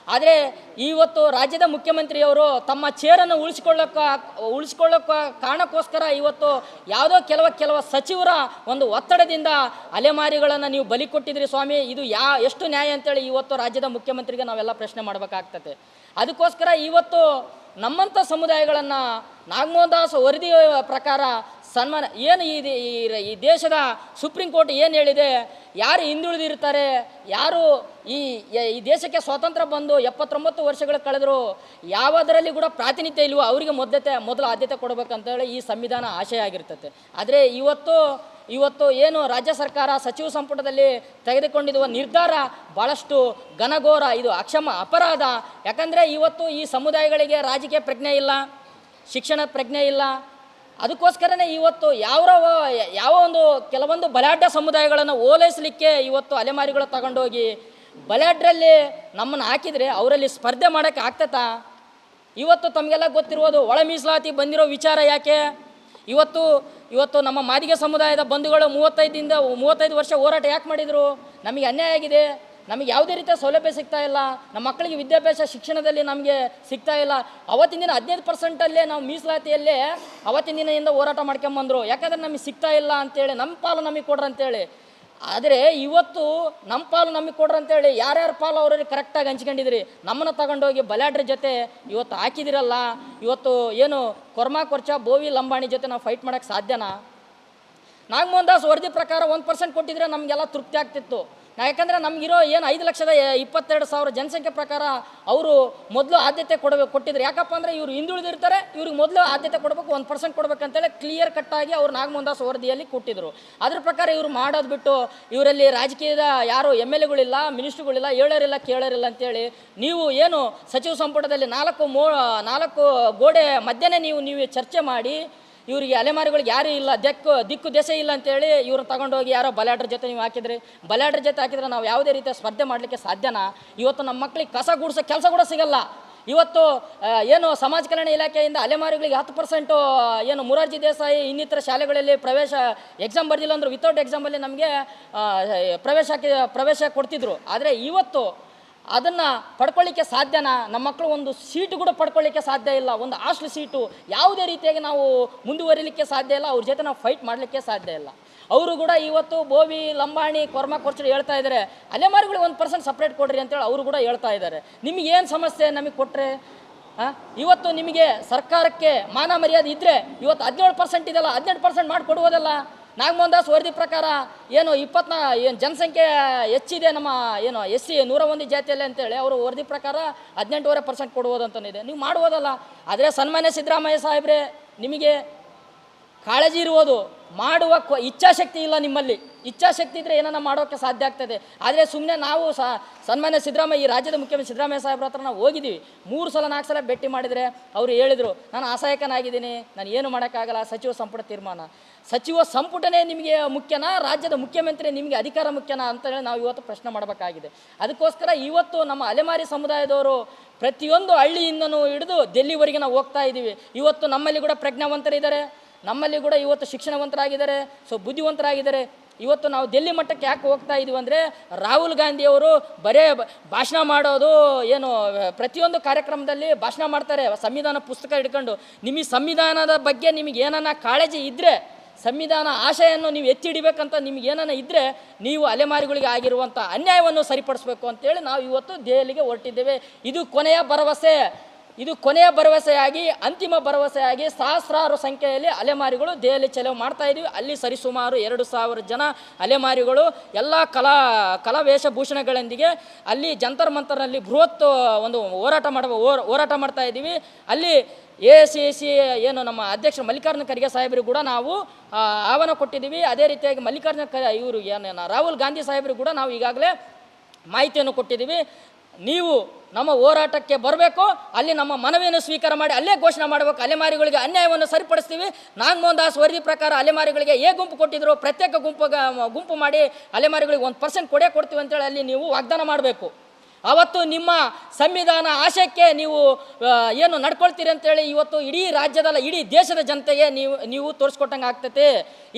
ಆದರೆ ಇವತ್ತು ರಾಜ್ಯದ ಮುಖ್ಯಮಂತ್ರಿಯವರು ತಮ್ಮ ಚೇರನ್ನು ಉಳಿಸ್ಕೊಳ್ಳೋಕ್ಕೆ ಕಾರಣಕ್ಕೋಸ್ಕರ ಇವತ್ತು ಯಾವುದೋ ಕೆಲವು ಸಚಿವರ ಒಂದು ಒತ್ತಡದಿಂದ ಅಲೆಮಾರಿಗಳನ್ನು ನೀವು ಬಲಿ ಕೊಟ್ಟಿದ್ರಿ ಸ್ವಾಮಿ, ಇದು ಎಷ್ಟು ನ್ಯಾಯ ಅಂತೇಳಿ ಇವತ್ತು ರಾಜ್ಯದ ಮುಖ್ಯಮಂತ್ರಿಗೆ ನಾವೆಲ್ಲ ಪ್ರಶ್ನೆ ಮಾಡಬೇಕಾಗ್ತದೆ. ಅದಕ್ಕೋಸ್ಕರ ಇವತ್ತು ನಮ್ಮಂಥ ಸಮುದಾಯಗಳನ್ನು ನಾಗಮೋಹನ್ ದಾಸ್ ವರದಿ ಪ್ರಕಾರ ಸನ್ಮಾನ ಏನು ಈ ದೇಶದ ಸುಪ್ರೀಂ ಕೋರ್ಟ್ ಏನು ಹೇಳಿದೆ, ಯಾರು ಹಿಂದುಳಿದಿರ್ತಾರೆ, ಯಾರು ಈ ದೇಶಕ್ಕೆ ಸ್ವಾತಂತ್ರ್ಯ ಬಂದು 79 ವರ್ಷಗಳು ಕಳೆದರೂ ಯಾವುದರಲ್ಲಿ ಕೂಡ ಪ್ರಾತಿನಿಧ್ಯ ಇಲ್ವೋ ಅವರಿಗೆ ಮೊದಲು ಆದ್ಯತೆ ಕೊಡಬೇಕಂತೇಳಿ ಈ ಸಂವಿಧಾನ ಆಶಯ ಆಗಿರ್ತದೆ. ಆದರೆ ಇವತ್ತು ಏನು ರಾಜ್ಯ ಸರ್ಕಾರ ಸಚಿವ ಸಂಪುಟದಲ್ಲಿ ತೆಗೆದುಕೊಂಡಿರುವ ನಿರ್ಧಾರ ಭಾಳಷ್ಟು ಘನಘೋರ, ಇದು ಅಕ್ಷಮ ಅಪರಾಧ. ಯಾಕಂದರೆ ಇವತ್ತು ಈ ಸಮುದಾಯಗಳಿಗೆ ರಾಜಕೀಯ ಪ್ರಜ್ಞೆ ಇಲ್ಲ, ಶಿಕ್ಷಣ ಪ್ರಜ್ಞೆ ಇಲ್ಲ. ಅದಕ್ಕೋಸ್ಕರನೇ ಇವತ್ತು ಕೆಲವೊಂದು ಬಲಾಢ್ಯ ಸಮುದಾಯಗಳನ್ನು ಓಲೈಸಲಿಕ್ಕೆ ಇವತ್ತು ಅಲೆಮಾರಿಗಳು ತಗೊಂಡೋಗಿ ಬಲಾಢ್ಯರಲ್ಲಿ ನಮ್ಮನ್ನು ಹಾಕಿದರೆ ಅವರಲ್ಲಿ ಸ್ಪರ್ಧೆ ಮಾಡೋಕ್ಕೆ ಆಗ್ತತಾ? ಇವತ್ತು ತಮಗೆಲ್ಲ ಗೊತ್ತಿರುವುದು ಒಳ ಮೀಸಲಾತಿ ಬಂದಿರೋ ವಿಚಾರ ಯಾಕೆ? ಇವತ್ತು ನಮ್ಮ ಮಾದಿಗ ಸಮುದಾಯದ ಬಂಧುಗಳು 35 ವರ್ಷ ಹೋರಾಟ ಯಾಕೆ ಮಾಡಿದರು? ನಮಗೆ ಅನ್ಯಾಯ ಆಗಿದೆ, ನಮಗೆ ಯಾವುದೇ ರೀತಿಯ ಸೌಲಭ್ಯ ಸಿಗ್ತಾ ಇಲ್ಲ, ನಮ್ಮ ಮಕ್ಕಳಿಗೆ ವಿದ್ಯಾಭ್ಯಾಸ ಶಿಕ್ಷಣದಲ್ಲಿ ನಮಗೆ ಸಿಗ್ತಾ ಇಲ್ಲ. ಅವತ್ತಿನ ದಿನ 15% ನಾವು ಮೀಸಲಾತಿಯಲ್ಲೇ ಅವತ್ತಿನ ದಿನದಿಂದ ಹೋರಾಟ ಮಾಡ್ಕೊಂಬಂದರು. ಯಾಕಂದರೆ ನಮಗೆ ಸಿಗ್ತಾ ಇಲ್ಲ ಅಂತೇಳಿ, ನಮ್ಮ ಪಾಲು ನಮಗೆ ಕೊಡ್ರಿ ಅಂತೇಳಿ. ಆದರೆ ಇವತ್ತು ನಮ್ಮ ಪಾಲು ನಮಗೆ ಕೊಡ್ರಿ ಅಂತೇಳಿ ಯಾರ್ಯಾರ ಪಾಲು ಅವರಲ್ಲಿ ಕರೆಕ್ಟಾಗಿ ಹಂಚ್ಕೊಂಡಿದ್ರಿ, ನಮ್ಮನ್ನು ತಗೊಂಡೋಗಿ ಬಲಾಢ್ರ ಜೊತೆ ಇವತ್ತು ಹಾಕಿದಿರಲ್ಲ. ಇವತ್ತು ಏನು ಕೊರ್ಚ ಬೋವಿ ಲಂಬಾಣಿ ಜೊತೆ ನಾವು ಫೈಟ್ ಮಾಡೋಕ್ಕೆ ಸಾಧ್ಯನಾ? ನಾಗಮೋಹನ್ ದಾಸ್ ವರದಿ ಪ್ರಕಾರ 1% ಕೊಟ್ಟಿದ್ರೆ ನಮಗೆಲ್ಲ ತೃಪ್ತಿ ಆಗ್ತಿತ್ತು. ಯಾಕಂದರೆ ನಮಗಿರೋ ಏನು 5,22,000 ಜನಸಂಖ್ಯೆ ಪ್ರಕಾರ ಅವರು ಮೊದಲು ಆದ್ಯತೆ ಕೊಟ್ಟಿದ್ರು. ಯಾಕಪ್ಪ ಅಂದರೆ ಇವರು ಹಿಂದುಳಿದಿರ್ತಾರೆ, ಇವ್ರಿಗೆ ಮೊದಲು ಆದ್ಯತೆ ಕೊಡಬೇಕು, 1% ಕೊಡಬೇಕಂತೇಳಿ ಕ್ಲಿಯರ್ ಕಟ್ಟಾಗಿ ಅವರು ನಾಗಮೋಹನ್ ದಾಸ್ ವರದಿಯಲ್ಲಿ ಕೊಟ್ಟಿದ್ದರು. ಅದ್ರ ಪ್ರಕಾರ ಇವರು ಮಾಡೋದು ಬಿಟ್ಟು ಇವರಲ್ಲಿ ರಾಜಕೀಯದ ಯಾರು MLAಗಳಿಲ್ಲ, ಮಿನಿಸ್ಟ್ರುಗಳಿಲ್ಲ, ಹೇಳೋರಿಲ್ಲ ಕೇಳೋರಿಲ್ಲ ಅಂತೇಳಿ ನೀವು ಏನು ಸಚಿವ ಸಂಪುಟದಲ್ಲಿ 4 ಗೋಡೆ ಮಧ್ಯನೇ ನೀವು ಚರ್ಚೆ ಮಾಡಿ ಇವರಿಗೆ ಅಲೆಮಾರಿಗಳಿಗೆ ಯಾರೂ ಇಲ್ಲ, ದಿಕ್ಕು ದೆಸೆ ಇಲ್ಲ ಅಂತೇಳಿ ಇವ್ರನ್ನ ತಗೊಂಡೋಗಿ ಯಾರೋ ಬಲಾಢ್ರ ಜೊತೆ ನೀವು ಹಾಕಿದ್ರಿ. ಬಲಾಢ್ರ ಜೊತೆ ಹಾಕಿದ್ರೆ ನಾವು ಯಾವುದೇ ರೀತಿಯ ಸ್ಪರ್ಧೆ ಮಾಡಲಿಕ್ಕೆ ಸಾಧ್ಯನಾ? ಇವತ್ತು ನಮ್ಮ ಮಕ್ಕಳಿಗೆ ಕಸ ಗುಡಿಸೋ ಕೆಲಸ ಕೂಡ ಸಿಗಲ್ಲ. ಇವತ್ತು ಏನು ಸಮಾಜ ಕಲ್ಯಾಣ ಇಲಾಖೆಯಿಂದ ಅಲೆಮಾರಿಗಳಿಗೆ 10% ಏನು ಮೊರಾರ್ಜಿ ದೇಸಾಯಿ ಇನ್ನಿತರ ಶಾಲೆಗಳಲ್ಲಿ ಎಕ್ಸಾಮ್ ಬರ್ದಿಲ್ಲ ಅಂದರು ವಿತೌಟ್ ಎಕ್ಸಾಮಲ್ಲಿ ನಮಗೆ ಪ್ರವೇಶ ಕೊಡ್ತಿದ್ರು. ಆದರೆ ಇವತ್ತು ಅದನ್ನು ಪಡ್ಕೊಳ್ಳಿಕ್ಕೆ ಸಾಧ್ಯನಾ? ನಮ್ಮ ಮಕ್ಕಳು ಒಂದು ಸೀಟು ಕೂಡ ಪಡ್ಕೊಳ್ಳಿಕ್ಕೆ ಸಾಧ್ಯ ಇಲ್ಲ, ಒಂದು ಹಾಸ್ಟೆಲ್ ಸೀಟು ಯಾವುದೇ ರೀತಿಯಾಗಿ ನಾವು ಮುಂದುವರಿಲಿಕ್ಕೆ ಸಾಧ್ಯ ಇಲ್ಲ, ಅವ್ರ ಜೊತೆ ನಾವು ಫೈಟ್ ಮಾಡಲಿಕ್ಕೆ ಸಾಧ್ಯ ಇಲ್ಲ. ಅವರು ಕೂಡ ಇವತ್ತು ಬೋವಿ ಲಂಬಾಣಿ ಕೊರ್ಚರು ಹೇಳ್ತಾ ಇದ್ದಾರೆ, ಅಲೆಮಾರಿಗಳಿಗೆ 1% ಸಪ್ರೇಟ್ ಕೊಡ್ರಿ ಅಂತೇಳಿ ಅವರು ಕೂಡ ಹೇಳ್ತಾ ಇದ್ದಾರೆ. ನಿಮಗೇನು ಸಮಸ್ಯೆ ನಮಗೆ ಕೊಟ್ಟರೆ? ಇವತ್ತು ನಿಮಗೆ ಸರ್ಕಾರಕ್ಕೆ ಮಾನ ಮರ್ಯಾದೆ ಇದ್ದರೆ ಇವತ್ತು 17% ಇದೆಲ್ಲ 18% ಮಾಡಿಕೊಡುವುದಲ್ಲ. ನಾಗಮೋಹನ್ ದಾಸ್ ವರದಿ ಪ್ರಕಾರ ಏನು ಜನಸಂಖ್ಯೆ ಹೆಚ್ಚಿದೆ ನಮ್ಮ SC 101 ಜಾತಿಯಲ್ಲಿ ಅಂತೇಳಿ ಅವರು ವರದಿ ಪ್ರಕಾರ 18.5% ಕೊಡುವುದು ಅಂತನಿದೆ. ನೀವು ಮಾಡುವುದಲ್ಲ. ಆದರೆ ಸನ್ಮಾನ್ಯ ಸಿದ್ದರಾಮಯ್ಯ ಸಾಹೇಬ್ರೆ, ನಿಮಗೆ ಕಾಳಜಿ ಇರುವುದು, ಮಾಡುವ ಇಚ್ಛಾಶಕ್ತಿ ಇಲ್ಲ ನಿಮ್ಮಲ್ಲಿ. ಇಚ್ಛಾಶಕ್ತಿ ಇದ್ದರೆ ಏನನ್ನ ಮಾಡೋಕ್ಕೆ ಸಾಧ್ಯ ಆಗ್ತದೆ. ಆದರೆ ಸುಮ್ಮನೆ ನಾವು ಸನ್ಮಾನ್ಯ ಸಿದ್ದರಾಮಯ್ಯ, ಈ ರಾಜ್ಯದ ಮುಖ್ಯಮಂತ್ರಿ ಸಿದ್ದರಾಮಯ್ಯ ಸಾಹೇಬ್ರ ಹತ್ರ ನಾವು ಹೋಗಿದ್ದೀವಿ, 4 ಸಲ ಭೇಟಿ ಮಾಡಿದರೆ ಅವರು ಹೇಳಿದರು, ನಾನು ಅಸಹಾಯಕನಾಗಿದ್ದೀನಿ, ನಾನು ಏನು ಮಾಡೋಕ್ಕಾಗಲ್ಲ, ಸಚಿವ ಸಂಪುಟ ತೀರ್ಮಾನ. ಸಚಿವ ಸಂಪುಟನೇ ನಿಮಗೆ ಮುಖ್ಯನಾ, ರಾಜ್ಯದ ಮುಖ್ಯಮಂತ್ರಿ ನಿಮಗೆ ಅಧಿಕಾರ ಮುಖ್ಯನಾ ಅಂತೇಳಿ ನಾವು ಇವತ್ತು ಪ್ರಶ್ನೆ ಮಾಡಬೇಕಾಗಿದೆ. ಅದಕ್ಕೋಸ್ಕರ ಇವತ್ತು ನಮ್ಮ ಅಲೆಮಾರಿ ಸಮುದಾಯದವರು ಪ್ರತಿಯೊಂದು ಹಳ್ಳಿಯಿಂದನೂ ಹಿಡಿದು ಡೆಲ್ಲಿವರೆಗೆ ನಾವು ಹೋಗ್ತಾ ಇದ್ದೀವಿ. ಇವತ್ತು ನಮ್ಮಲ್ಲಿ ಕೂಡ ಪ್ರಜ್ಞಾವಂತರಿದ್ದಾರೆ, ನಮ್ಮಲ್ಲಿ ಕೂಡ ಇವತ್ತು ಶಿಕ್ಷಣವಂತರಾಗಿದ್ದಾರೆ, ಬುದ್ಧಿವಂತರಾಗಿದ್ದಾರೆ. ಇವತ್ತು ನಾವು ಡೆಲ್ಲಿ ಮಟ್ಟಕ್ಕೆ ಯಾಕೆ ಹೋಗ್ತಾ ಇದ್ದೀವಿ ಅಂದರೆ, ರಾಹುಲ್ ಗಾಂಧಿಯವರು ಬರೇ ಭಾಷಣ ಮಾಡೋದು, ಏನು ಪ್ರತಿಯೊಂದು ಕಾರ್ಯಕ್ರಮದಲ್ಲಿ ಭಾಷಣ ಮಾಡ್ತಾರೆ ಸಂವಿಧಾನ ಪುಸ್ತಕ ಹಿಡ್ಕೊಂಡು. ನಿಮಗೆ ಸಂವಿಧಾನದ ಬಗ್ಗೆ ನಿಮಗೆ ಏನನ್ನ ಕಾಳಜಿ ಇದ್ದರೆ, ಸಂವಿಧಾನ ಆಶಯನ್ನು ನೀವು ಎತ್ತಿ ಹಿಡಿಬೇಕಂತ ನಿಮ್ಗೆ ಏನನ್ನ ಇದ್ದರೆ, ನೀವು ಅಲೆಮಾರಿಗಳಿಗೆ ಆಗಿರುವಂಥ ಅನ್ಯಾಯವನ್ನು ಸರಿಪಡಿಸಬೇಕು ಅಂತೇಳಿ ನಾವು ಇವತ್ತು ದೆಹಲಿಗೆ ಹೊರಟಿದ್ದೇವೆ. ಇದು ಕೊನೆಯ ಭರವಸೆಯಾಗಿ, ಅಂತಿಮ ಭರವಸೆಯಾಗಿ ಸಹಸ್ರಾರು ಸಂಖ್ಯೆಯಲ್ಲಿ ಅಲೆಮಾರಿಗಳು ದೆಹಲಿ ಚಲೋ ಮಾಡ್ತಾ ಇದ್ದೀವಿ. ಅಲ್ಲಿ ಸರಿಸುಮಾರು 2,000 ಜನ ಅಲೆಮಾರಿಗಳು ಎಲ್ಲ ಕಲಾ ವೇಷಭೂಷಣಗಳೊಂದಿಗೆ ಅಲ್ಲಿ ಜಂತರ್ ಮಂತರ್ನಲ್ಲಿ ಬೃಹತ್ ಒಂದು ಹೋರಾಟ ಮಾಡ್ತಾ ಇದ್ದೀವಿ. ಅಲ್ಲಿ AICIC ಏನು ನಮ್ಮ ಅಧ್ಯಕ್ಷರು ಮಲ್ಲಿಕಾರ್ಜುನ ಖರ್ಗೆ ಸಾಹೇಬರಿಗೆ ಕೂಡ ನಾವು ಆಹ್ವಾನ ಕೊಟ್ಟಿದ್ದೀವಿ. ಅದೇ ರೀತಿಯಾಗಿ ಇವರು ರಾಹುಲ್ ಗಾಂಧಿ ಸಾಹೇಬರಿಗೆ ಕೂಡ ನಾವು ಈಗಾಗಲೇ ಮಾಹಿತಿಯನ್ನು ಕೊಟ್ಟಿದ್ದೀವಿ. ನೀವು ನಮ್ಮ ಹೋರಾಟಕ್ಕೆ ಬರಬೇಕು, ಅಲ್ಲಿ ನಮ್ಮ ಮನವಿಯನ್ನು ಸ್ವೀಕಾರ ಮಾಡಿ ಅಲ್ಲೇ ಘೋಷಣೆ ಮಾಡಬೇಕು, ಅಲೆಮಾರಿಗಳಿಗೆ ಅನ್ಯಾಯವನ್ನು ಸರಿಪಡಿಸ್ತೀವಿ. ನಾಗಮೋಹನ್ ದಾಸ್ ವರದಿ ಪ್ರಕಾರ ಅಲೆಮಾರಿಗಳಿಗೆ ಗುಂಪು ಕೊಟ್ಟಿದ್ರು, ಪ್ರತ್ಯೇಕ ಗುಂಪು ಮಾಡಿ ಅಲೆಮಾರಿಗಳಿಗೆ 1% ಕೊಡ್ತೀವಿ ಅಂತೇಳಿ ಅಲ್ಲಿ ನೀವು ವಾಗ್ದಾನ ಮಾಡಬೇಕು. ಅವತ್ತು ನಿಮ್ಮ ಸಂವಿಧಾನ ಆಶಯಕ್ಕೆ ನೀವು ಏನು ನಡ್ಕೊಳ್ತೀರಿ ಅಂತೇಳಿ ಇವತ್ತು ಇಡೀ ರಾಜ್ಯದಲ್ಲ ಇಡೀ ದೇಶದ ಜನತೆಗೆ ನೀವು ತೋರಿಸ್ಕೊಟ್ಟಂಗೆ ಆಗ್ತೈತೆ.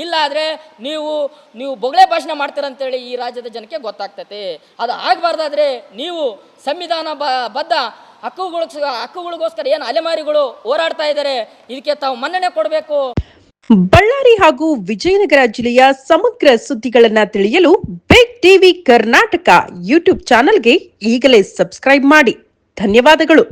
ಇಲ್ಲಾದರೆ ನೀವು ಬೊಗಳೆ ಭಾಷಣ ಮಾಡ್ತೀರಂತೇಳಿ ಈ ರಾಜ್ಯದ ಜನಕ್ಕೆ ಗೊತ್ತಾಗ್ತೈತೆ. ಅದು ಆಗಬಾರ್ದಾದ್ರೆ ನೀವು ಸಂವಿಧಾನ ಬದ್ಧ ಹಕ್ಕುಗಳಿಗೋಸ್ಕರ ಏನು ಅಲೆಮಾರಿಗಳು ಹೋರಾಡ್ತಾ ಇದ್ದಾರೆ, ಇದಕ್ಕೆ ತಾವು ಮನ್ನಣೆ ಕೊಡಬೇಕು. ಬಳ್ಳಾರಿ ಹಾಗೂ ವಿಜಯನಗರ ಜಿಲ್ಲೆಯ ಸಮಗ್ರ ಸುದ್ದಿಗಳನ್ನ ತಿಳಿಯಲು ಬಿಗ್ ಟಿವಿ ಕರ್ನಾಟಕ ಯೂಟ್ಯೂಬ್ ಚಾನೆಲ್ಗೆ ಈಗಲೇ ಸಬ್ಸ್ಕ್ರೈಬ್ ಮಾಡಿ. ಧನ್ಯವಾದಗಳು.